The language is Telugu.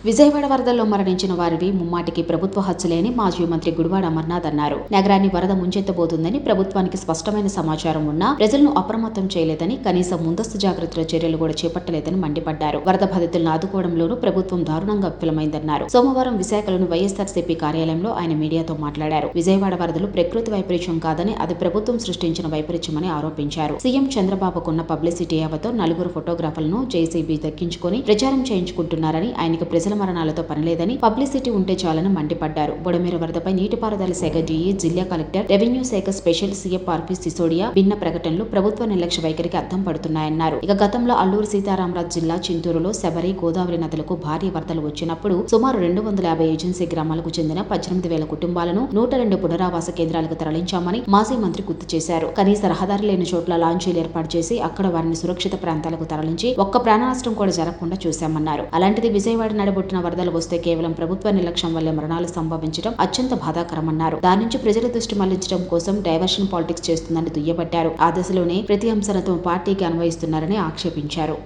విజయవాడ వరదల్లో మరణించిన వారివి ముమ్మాటికి ప్రభుత్వ హత్యలేని మాజీ మంత్రి గుడివాడ అమర్నాథ్ అన్నారు. నగరాన్ని వరద ముంచెత్తబోతుందని ప్రభుత్వానికి స్పష్టమైన సమాచారం ఉన్నా ప్రజలను అప్రమత్తం చేయలేదని, కనీసం ముందస్తు జాగ్రత్తల చర్యలు కూడా చేపట్టలేదని మండిపడ్డారు. వరద బాధితులను ఆదుకోవడంలోనూ ప్రభుత్వం దారుణంగా విఫలమైందన్నారు. సోమవారం విశాఖలోని వైఎస్ఆర్సీపీ కార్యాలయంలో ఆయన మీడియాతో మాట్లాడారు. విజయవాడ వరదలు ప్రకృతి వైపరీత్యం కాదని, అది ప్రభుత్వం సృష్టించిన వైపరీత్యమని ఆరోపించారు. సీఎం చంద్రబాబుకున్న పబ్లిసిటీ యావతో నలుగురు ఫోటోగ్రాఫర్లను జేసీబీ దక్కించుకొని ప్రచారం చేయించుకుంటున్నారని, ఆయనకు ప్రజల మరణాలతో పనిలేదని, పబ్లిసిటీ ఉంటే చాలని మండిపడ్డారు. బుడమేరు వరదపై నీటిపారుదల శాఖ డీఈ, జిల్లా కలెక్టర్, రెవెన్యూ శాఖ స్పెషల్ సీఎఫ్ఆర్పీ సిసోడియా భిన్న ప్రకటనలు ప్రభుత్వ నిర్లక్ష్య వైఖరికి అద్దం పడుతున్నాయన్నారు. ఇక గతంలో అల్లూరు సీతారామరాజు జిల్లా చింతూరులో శబరి, గోదావరి నదులకు భారీ వరదలు వచ్చినప్పుడు సుమారు 250 ఏజెన్సీ గ్రామాలకు చెందిన 18,000 కుటుంబాలను 102 పునరావాస కేంద్రాలకు తరలించామని మాజీ మంత్రి గుర్తు చేశారు. కనీస రహదారి లేని చోట్ల లాంచీలు ఏర్పాటు చేసి అక్కడ వారిని సురక్షిత ప్రాంతాలకు తరలించి ఒక్క ప్రాణ నష్టం కూడా జరగకుండా చూశామన్నారు. అలాంటిది విజయవాడ నడబొట్టిన వరదలు వస్తే కేవలం ప్రభుత్వ నిర్లక్ష్యం వల్లే మరణాలు సంభవించడం అత్యంత బాధాకరమన్నారు. దాని నుంచి ప్రజల దృష్టి మళ్లించడం కోసం డైవర్షన్ పాలిటిక్స్ చేస్తుందని దుయ్యబట్టారు. ఆ దశలోనే ప్రతి అంశాలతో పార్టీకి అన్వయిస్తున్నారని ఆక్షేపించారు.